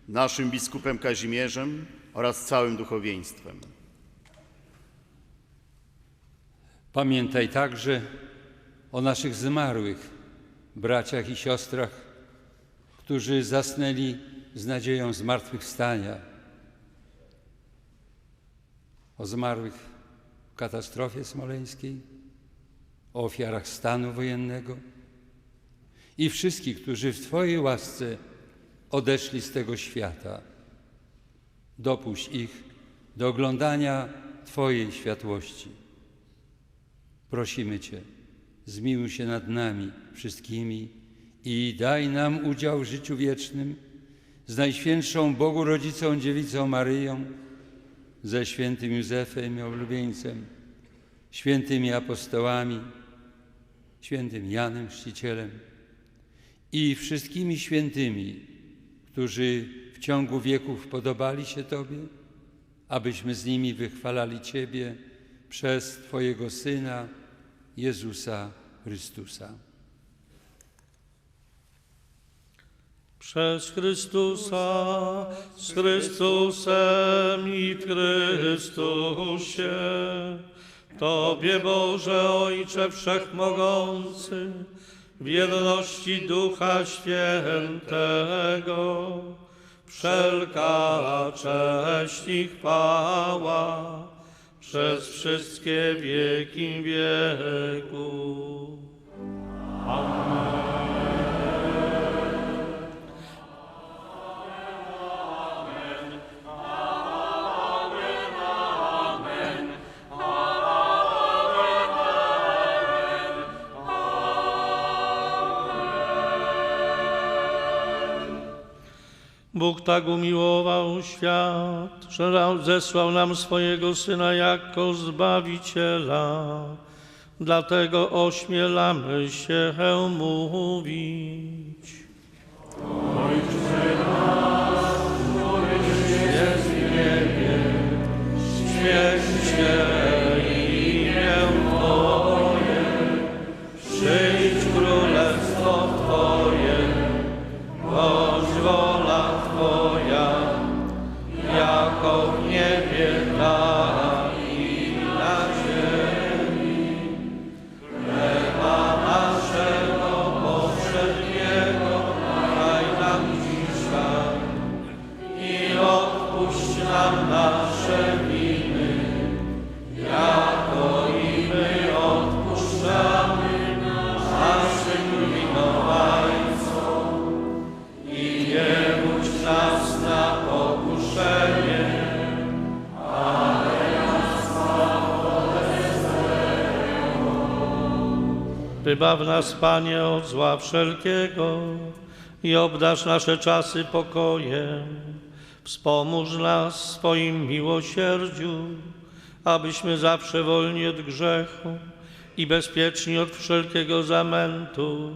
naszym biskupem Kazimierzem oraz całym duchowieństwem. Pamiętaj także o naszych zmarłych braciach i siostrach, którzy zasnęli z nadzieją zmartwychwstania, o zmarłych w katastrofie smoleńskiej, o ofiarach stanu wojennego i wszystkich, którzy w Twojej łasce odeszli z tego świata. Dopuść ich do oglądania Twojej światłości. Prosimy Cię, zmiłuj się nad nami wszystkimi i daj nam udział w życiu wiecznym z Najświętszą Bogu Rodzicą Dziewicą Maryją, ze świętym Józefem i oblubieńcem, świętymi apostołami, świętym Janem Chrzcicielem i wszystkimi świętymi, którzy w ciągu wieków podobali się Tobie, abyśmy z nimi wychwalali Ciebie przez Twojego Syna, Jezusa Chrystusa. Przez Chrystusa, z Chrystusem i w Chrystusie, Tobie, Boże Ojcze Wszechmogący, w jedności Ducha Świętego, wszelka cześć i chwała przez wszystkie wieki wieków. Amen. Bóg tak umiłował świat, że zesłał nam swojego Syna jako Zbawiciela. Dlatego ośmielamy się mówić. Ojcze nasz, któryś jest w niebie, święć się imię Twoje, przyjdź królestwo Twoje, bądź wola Twoja, jako w niebie, tak i na ziemi. Chleba naszego powszedniego daj nam dzisiaj i odpuść nam nasze winy, jako i my odpuszczamy naszym winowajcom. I nie wódź nas na pokuszenie, ale nas zbaw ode złego. Wybaw nas, Panie, od zła wszelkiego i obdarz nasze czasy pokojem. Wspomóż nas w swoim miłosierdziu, abyśmy zawsze wolni od grzechu i bezpieczni od wszelkiego zamętu,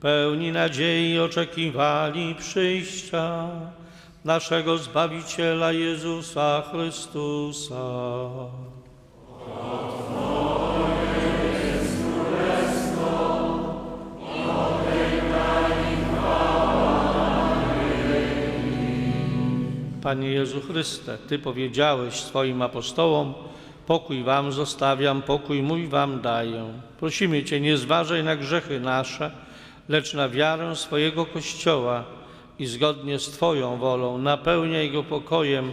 pełni nadziei oczekiwali przyjścia naszego Zbawiciela Jezusa Chrystusa. Panie Jezu Chryste, Ty powiedziałeś swoim apostołom: pokój wam zostawiam, pokój mój wam daję. Prosimy Cię, nie zważaj na grzechy nasze, lecz na wiarę swojego Kościoła i zgodnie z Twoją wolą napełniaj go pokojem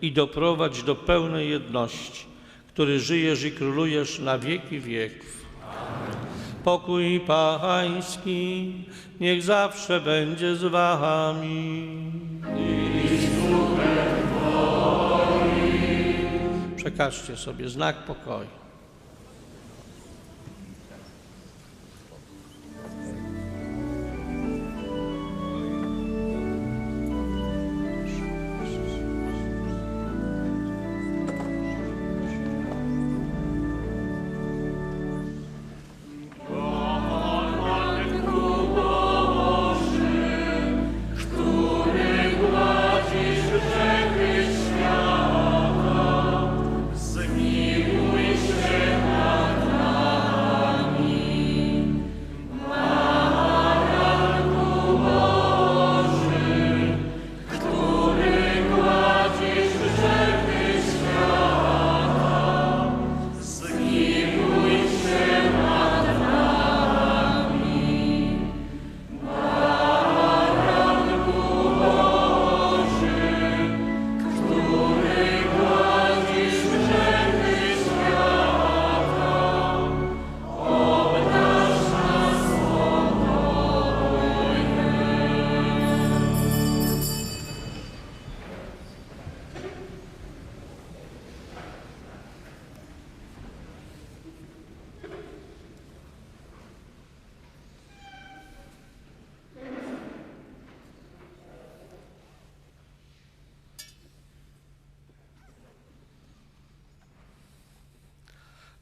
i doprowadź do pełnej jedności, który żyjesz i królujesz na wieki wieków. Pokój Pański niech zawsze będzie z wami. Przekażcie sobie znak pokoju. Zmiłuj się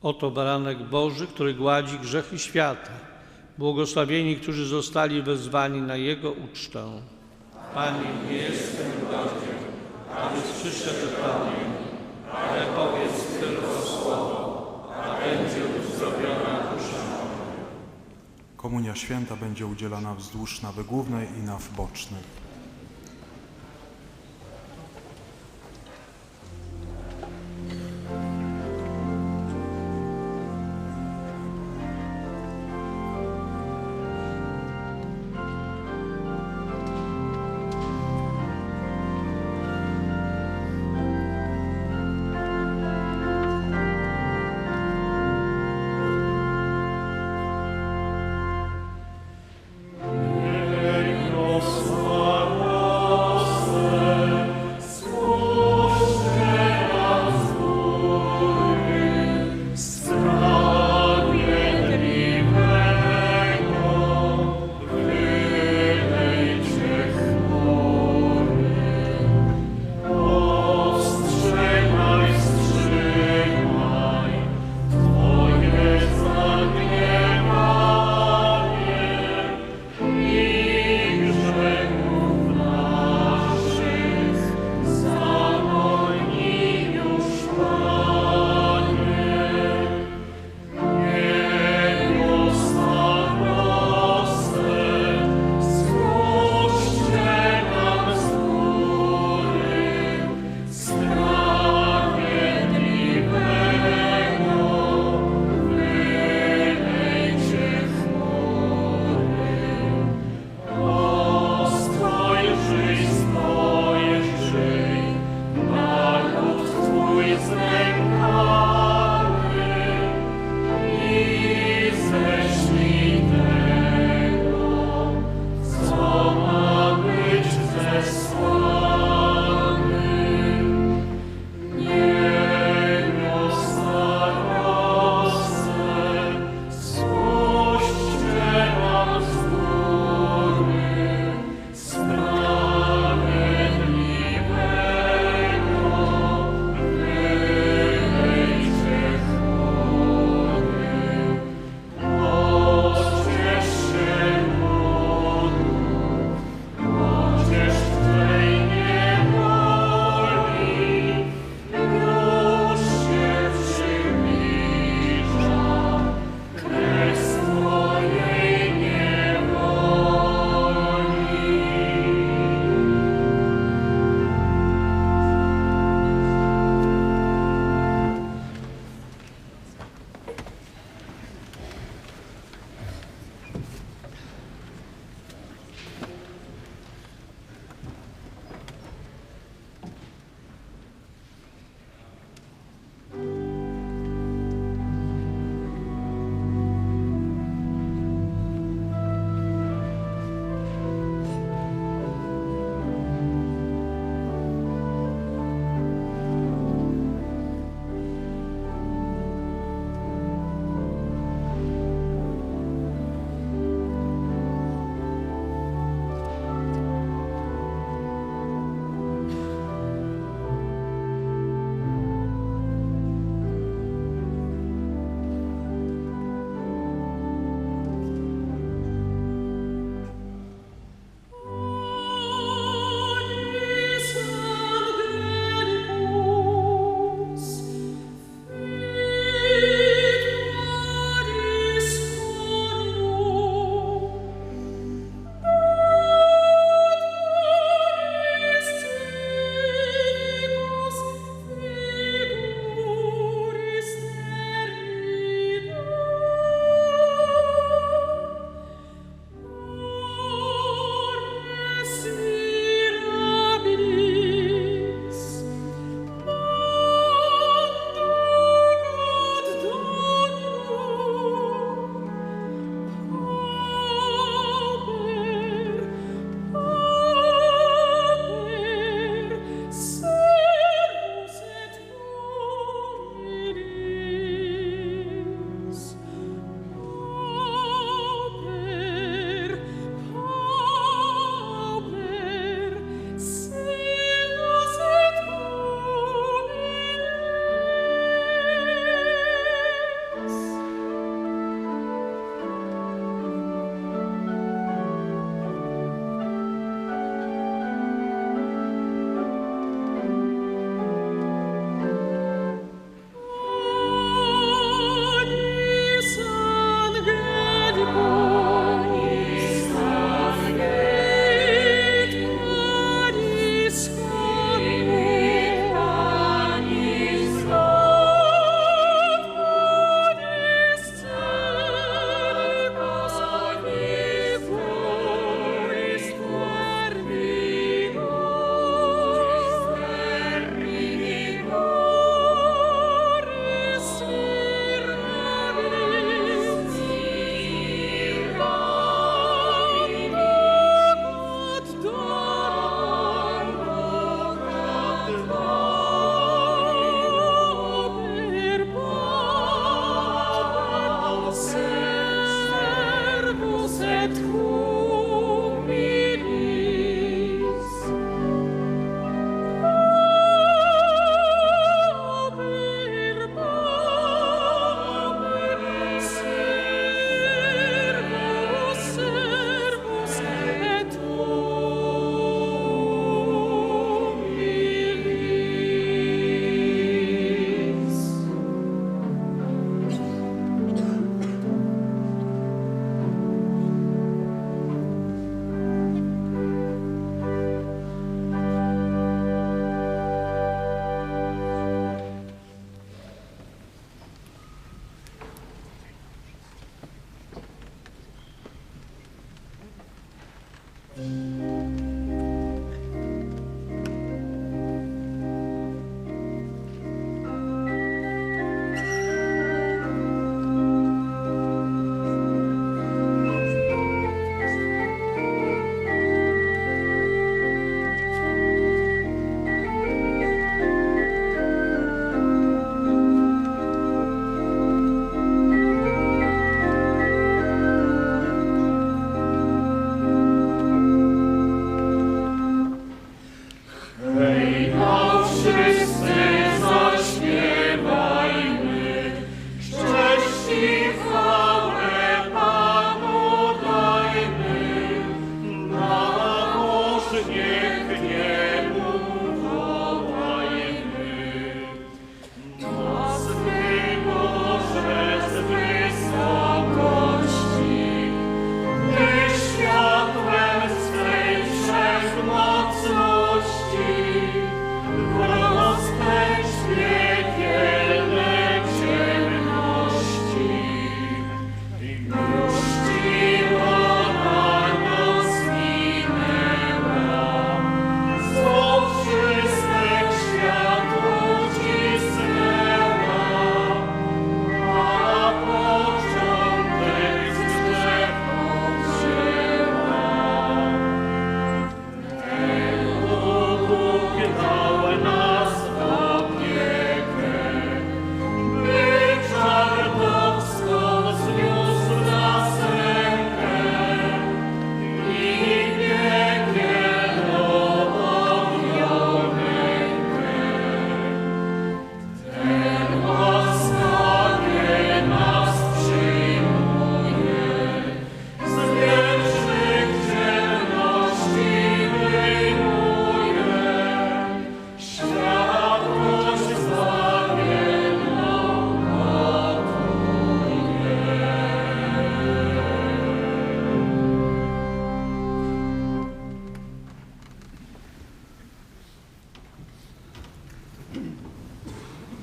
Oto baranek Boży, który gładzi grzechy świata. Błogosławieni, którzy zostali wezwani na Jego ucztę. Panie, nie jestem godzien, abyś przyszedł do mnie, ale powiedz tylko słowo, a będzie uzdrowiona dusza moja. Komunia święta będzie udzielana wzdłuż nawy głównej i naw bocznych. Prosław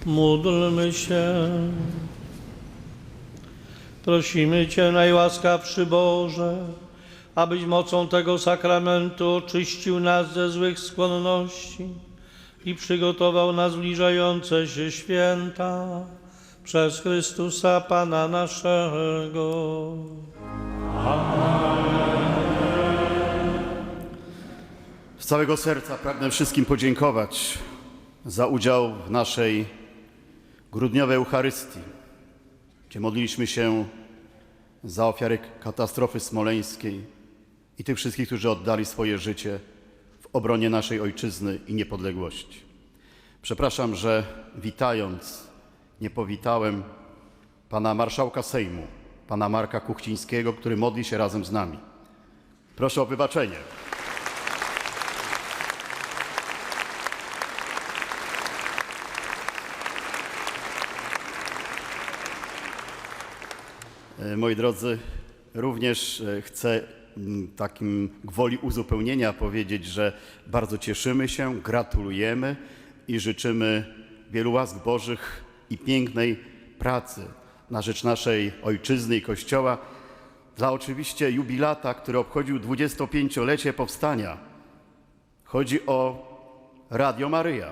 Módlmy się. Prosimy Cię, najłaskawszy Boże, abyś mocą tego sakramentu oczyścił nas ze złych skłonności i przygotował na zbliżające się święta przez Chrystusa Pana naszego. Z całego serca pragnę wszystkim podziękować za udział w naszej grudniowej Eucharystii, gdzie modliliśmy się za ofiary katastrofy smoleńskiej i tych wszystkich, którzy oddali swoje życie w obronie naszej ojczyzny i niepodległości. Przepraszam, że witając nie powitałem pana marszałka Sejmu, pana Marka Kuchcińskiego, który modli się razem z nami. Proszę o wybaczenie. Moi drodzy, również chcę takim gwoli uzupełnienia powiedzieć, że bardzo cieszymy się, gratulujemy i życzymy wielu łask Bożych i pięknej pracy na rzecz naszej ojczyzny i Kościoła dla oczywiście jubilata, który obchodził 25-lecie powstania. Chodzi o Radio Maryja.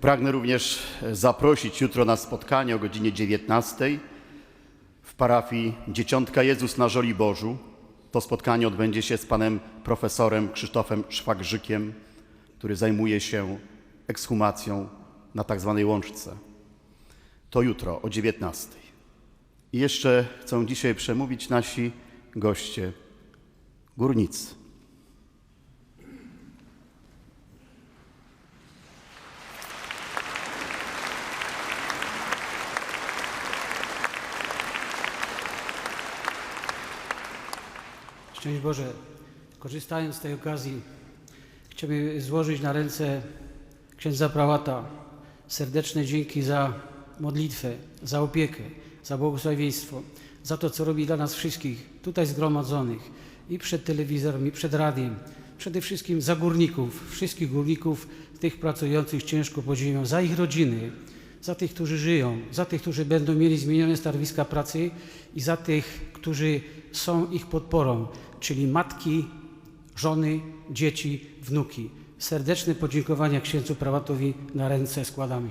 Pragnę również zaprosić jutro na spotkanie o godzinie 19 w parafii Dzieciątka Jezus na Żoliborzu. To spotkanie odbędzie się z panem profesorem Krzysztofem Szwagrzykiem, który zajmuje się ekshumacją na tak zwanej Łączce. To jutro o 19. I jeszcze chcą dzisiaj przemówić nasi goście, górnicy. Szczęść Boże, korzystając z tej okazji, chciałbym złożyć na ręce księdza prałata serdeczne dzięki za modlitwę, za opiekę, za błogosławieństwo, za to, co robi dla nas wszystkich tutaj zgromadzonych i przed telewizorem, i przed radiem, przede wszystkim za górników, wszystkich górników, tych pracujących ciężko pod ziemią, za ich rodziny, za tych, którzy żyją, za tych, którzy będą mieli zmienione stanowiska pracy i za tych, którzy są ich podporą, czyli matki, żony, dzieci, wnuki. Serdeczne podziękowania księdzu prałatowi na ręce składamy.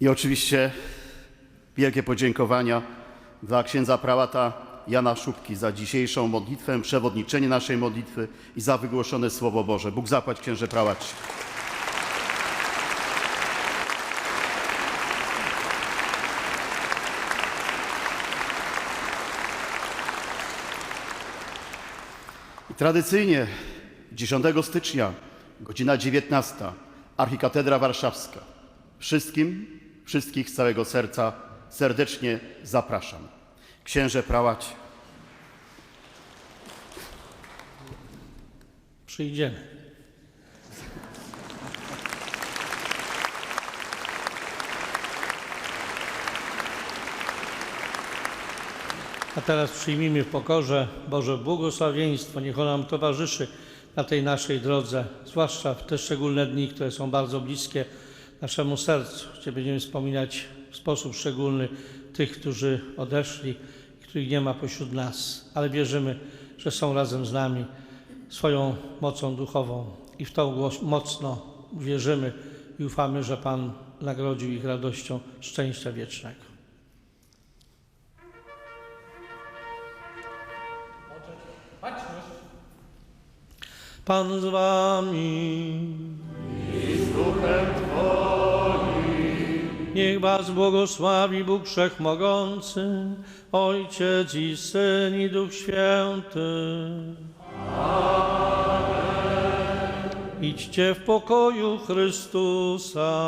I oczywiście wielkie podziękowania dla księdza prałata Jana Szubki za dzisiejszą modlitwę, przewodniczenie naszej modlitwy i za wygłoszone Słowo Boże. Bóg zapłać, księże prałacie. I tradycyjnie 10 stycznia, godzina 19, Archikatedra Warszawska. Wszystkich z całego serca serdecznie zapraszam. Księże prałacie. Przyjdziemy. A teraz przyjmijmy w pokorze Boże błogosławieństwo. Niech ono nam towarzyszy na tej naszej drodze, zwłaszcza w te szczególne dni, które są bardzo bliskie naszemu sercu, gdzie będziemy wspominać w sposób szczególny tych, którzy odeszli, których nie ma pośród nas, ale wierzymy, że są razem z nami swoją mocą duchową i w to mocno wierzymy i ufamy, że Pan nagrodził ich radością szczęścia wiecznego. Pan z wami. I z duchem Twoim. Niech was błogosławi Bóg Wszechmogący, Ojciec i Syn i Duch Święty. Idźcie w pokoju Chrystusa.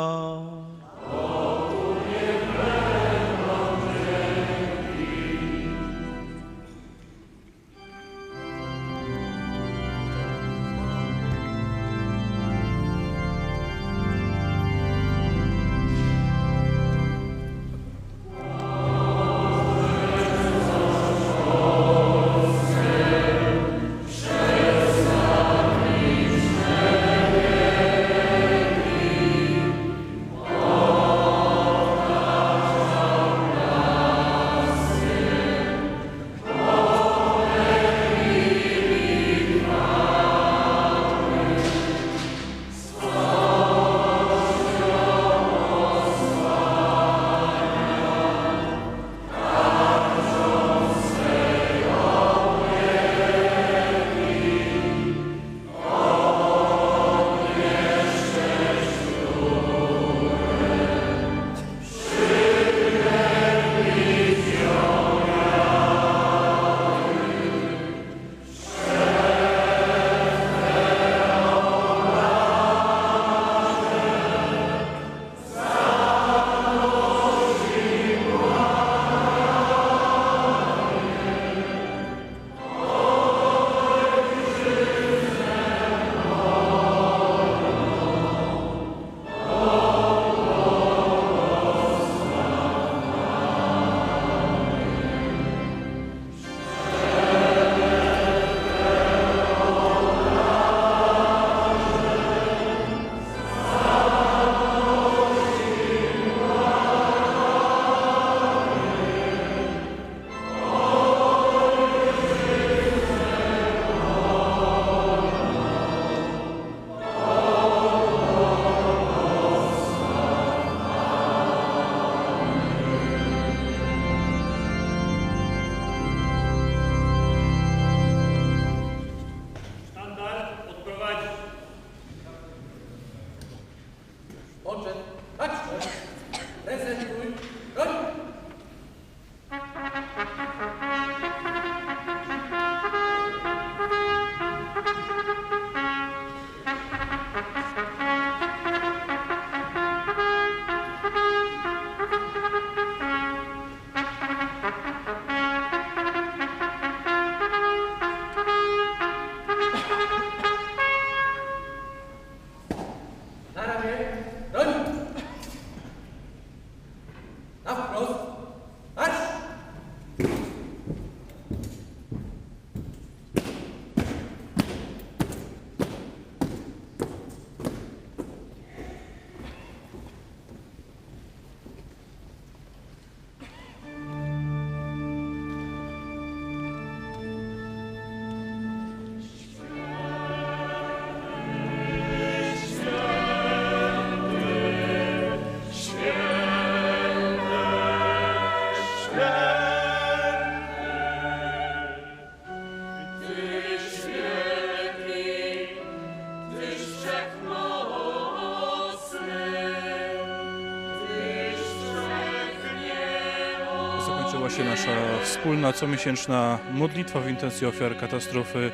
Zakończyła się nasza wspólna, comiesięczna modlitwa w intencji ofiar katastrofy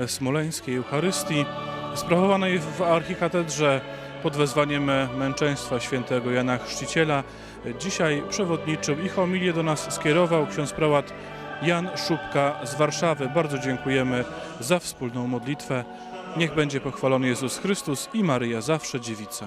smoleńskiej, Eucharystii, sprawowanej w archikatedrze pod wezwaniem męczeństwa świętego Jana Chrzciciela. Dzisiaj przewodniczył i homilię do nas skierował ksiądz prałat Jan Szubka z Warszawy. Bardzo dziękujemy za wspólną modlitwę. Niech będzie pochwalony Jezus Chrystus i Maryja zawsze dziewica.